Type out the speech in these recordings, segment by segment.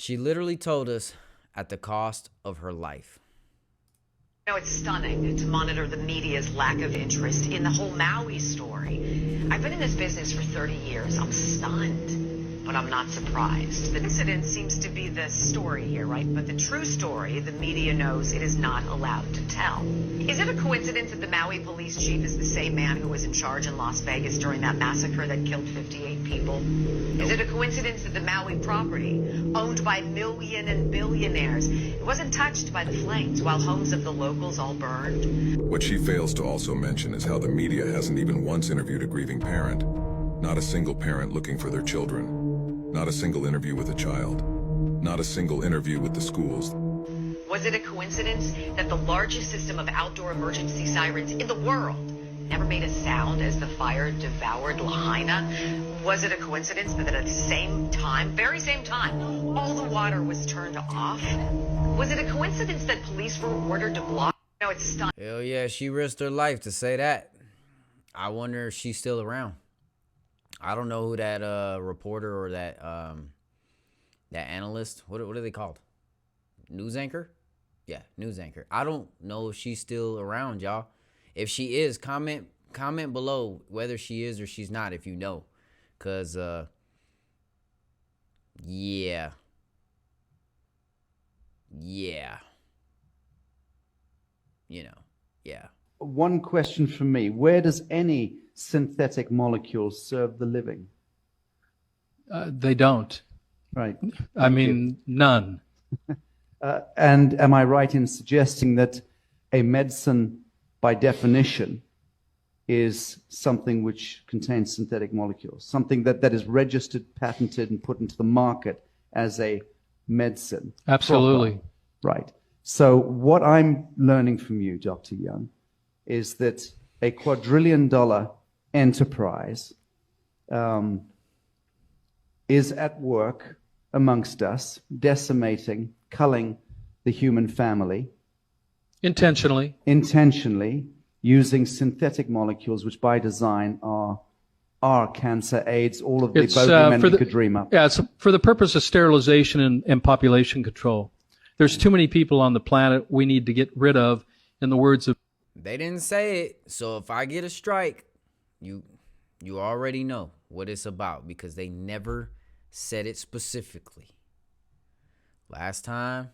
She literally told us at the cost of her life. It's stunning to monitor the media's lack of interest in the whole Maui story. I've been in this business for 30 years. I'm stunned, but I'm not surprised. The incident seems to be the story here, right? But the true story, the media knows it is not allowed to tell. Is it a coincidence that the Maui police chief is the same man who was in charge in Las Vegas during that massacre that killed 58 people? Is it a coincidence that the Maui property, owned by million and billionaires, wasn't touched by the flames while homes of the locals all burned? What she fails to also mention is how the media hasn't even once interviewed a grieving parent. Not a single parent looking for their children. Not a single interview with a child. Not a single interview with the schools. Was it a coincidence that the largest system of outdoor emergency sirens in the world never made a sound as the fire devoured Lahaina? Was it a coincidence that at the same time, very same time, all the water was turned off? Was it a coincidence that police were ordered to block? No, it's stunning. Hell yeah, she risked her life to say that. I wonder if she's still around. I don't know who that reporter or that analyst, what are they called? News anchor? Yeah, news anchor. I don't know if she's still around, y'all. If she is, comment below whether she is or she's not, if you know. Cause yeah. You know, yeah. One question from me. Where does any synthetic molecule serve the living? They don't. Right. I mean, none. And am I right in suggesting that a medicine, by definition, is something which contains synthetic molecules, something that is registered, patented, and put into the market as a medicine? Absolutely. Proper. Right. So what I'm learning from you, Dr. Young, is that a quadrillion-dollar enterprise is at work amongst us, decimating, culling the human family. Intentionally. Using synthetic molecules, which by design are cancer, AIDS, all of the bogeymen we could dream up. Yeah, it's for the purpose of sterilization and population control. There's too many people on the planet we need to get rid of, in the words of... They didn't say it, so if I get a strike, you already know what it's about, because they never said it specifically. Last time,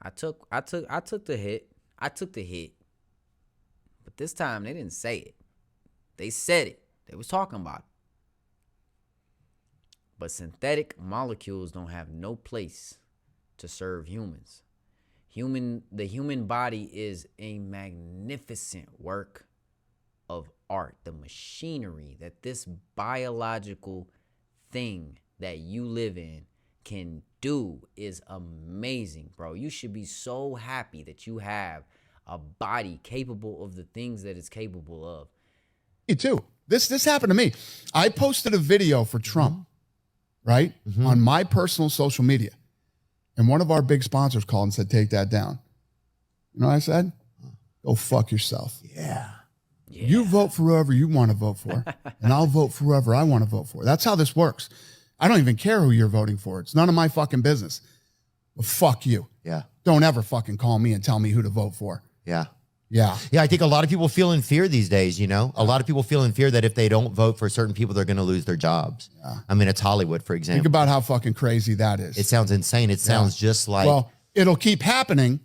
I took the hit. I took the hit. But this time they didn't say it. They said it. They was talking about it. But synthetic molecules don't have no place to serve humans. The human body is a magnificent work of art. The machinery that this biological thing that you live in can do is amazing, bro. You should be so happy that you have a body capable of the things that it's capable of. Me too. This happened to me. I posted a video for Trump, right, on my personal social media. And one of our big sponsors called and said, take that down. You know what I said? Go fuck yourself. Yeah. You vote for whoever you want to vote for, and I'll vote for whoever I want to vote for. That's how this works. I don't even care who you're voting for. It's none of my fucking business. But fuck you. Yeah. Don't ever fucking call me and tell me who to vote for. Yeah. Yeah. Yeah, I think a lot of people feel in fear these days, you know? A lot of people feel in fear that if they don't vote for certain people, they're going to lose their jobs. Yeah. I mean, it's Hollywood, for example. Think about how fucking crazy that is. It sounds insane. It sounds just like... Well, it'll keep happening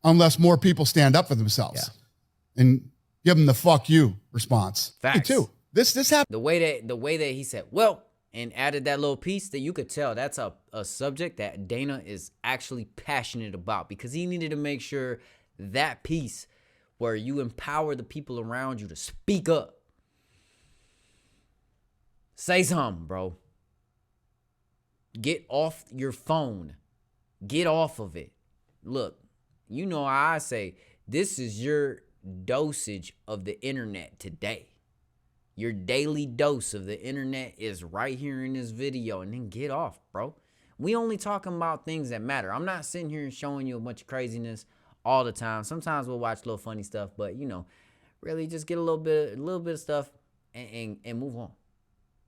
unless more people stand up for themselves and give them the fuck you response. Facts. Me too. This happened. The way that he said, well, and added that little piece, that you could tell that's a subject that Dana is actually passionate about, because he needed to make sure that piece where you empower the people around you to speak up. Say something, bro. Get off your phone. Get off of it. Look, you know how I say, this is your dosage of the internet today. Your daily dose of the internet is right here in this video, and then get off, bro. We only talking about things that matter. I'm not sitting here and showing you a bunch of craziness all the time. Sometimes we'll watch little funny stuff, but you know, really just get a little bit of stuff and move on.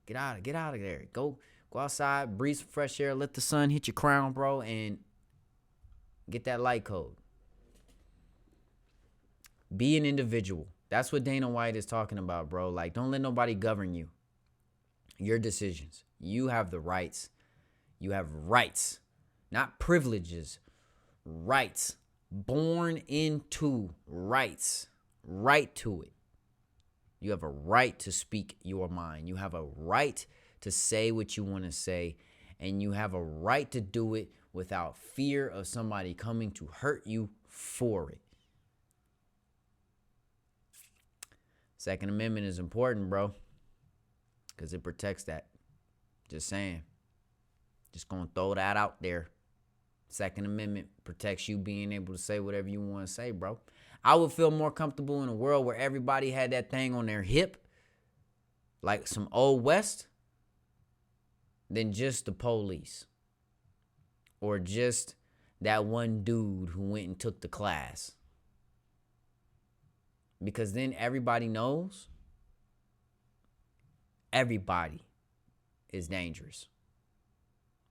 Get out of there. Go Go outside, breathe some fresh air, let the sun hit your crown, bro, and get that light code. Be an individual. That's what Dana White is talking about, bro. Like, don't let nobody govern you. Your decisions. You have the rights. You have rights, not privileges. Rights. Born into rights. Right to it. You have a right to speak your mind. You have a right to say what you want to say. And you have a right to do it without fear of somebody coming to hurt you for it. Second Amendment is important, bro, because it protects that. Just saying. Just gonna throw that out there. Second Amendment protects you being able to say whatever you want to say, bro. I would feel more comfortable in a world where everybody had that thing on their hip, like some Old West, than just the police. Or just that one dude who went and took the class. Because then everybody knows everybody is dangerous.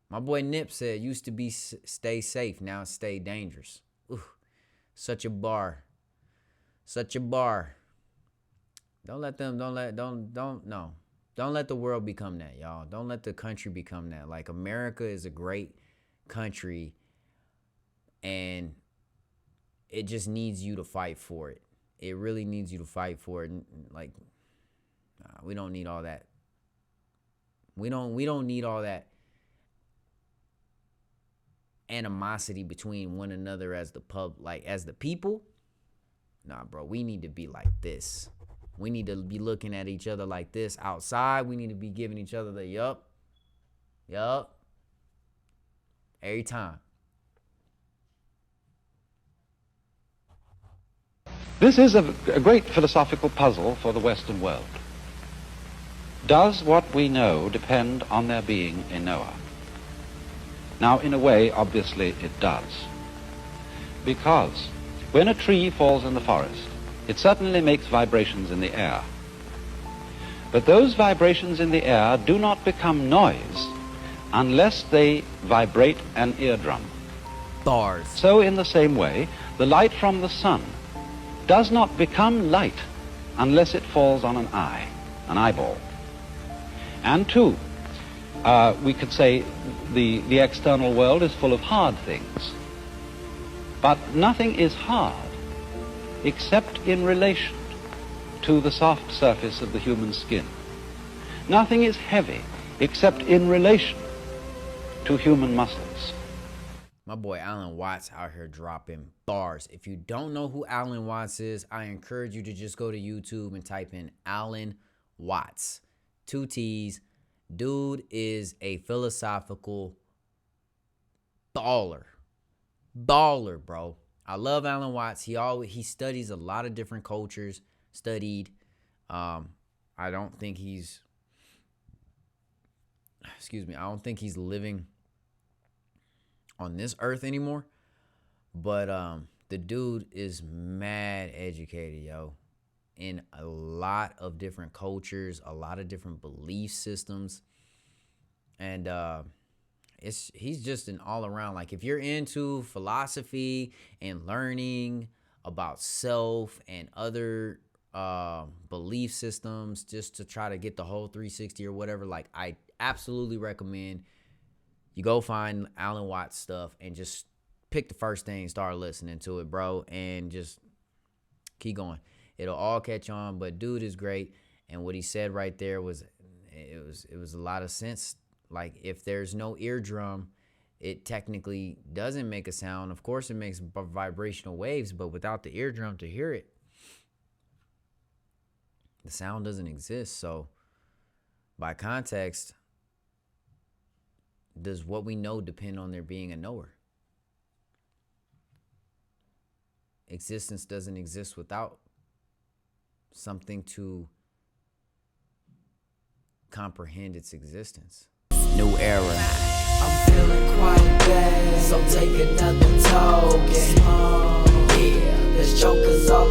My boy Nip said, used to be stay safe, now it's stay dangerous. Ooh, such a bar. Such a bar. Don't let the world become that, y'all. Don't let the country become that. Like, America is a great country, and it just needs you to fight for it. It really needs you to fight for it. Like, we don't need all that. We don't need all that animosity between one another as the as the people. Nah, bro, we need to be like this. We need to be looking at each other like this outside. We need to be giving each other the yup every time. This is a great philosophical puzzle for the Western world. Does what we know depend on there being a knower? Now, in a way, obviously it does. Because when a tree falls in the forest, it certainly makes vibrations in the air. But those vibrations in the air do not become noise unless they vibrate an eardrum. Bars. So in the same way, the light from the sun does not become light unless it falls on an eye, an eyeball. And two, we could say the external world is full of hard things. But nothing is hard except in relation to the soft surface of the human skin. Nothing is heavy except in relation to human muscles. My boy Alan Watts out here dropping bars. If you don't know who Alan Watts is, I encourage you to just go to YouTube and type in Alan Watts. 2 T's. Dude is a philosophical baller. Baller, bro. I love Alan Watts. He studies a lot of different cultures. I don't think he's living on this earth anymore. But the dude is mad educated, yo. In a lot of different cultures, a lot of different belief systems. And he's just an all around, like, if you're into philosophy and learning about self and other belief systems, just to try to get the whole 360 or whatever, like, I absolutely recommend you go find Alan Watts stuff and just pick the first thing, start listening to it, bro, and just keep going. It'll all catch on. But dude is great, and what he said right there was a lot of sense. Like, if there's no eardrum, it technically doesn't make a sound. Of course, it makes vibrational waves, but without the eardrum to hear it, the sound doesn't exist. So, by context, does what we know depend on there being a knower? Existence doesn't exist without something to comprehend its existence. New era. I'm feeling quite bad, so take another token. Yeah, there's jokers all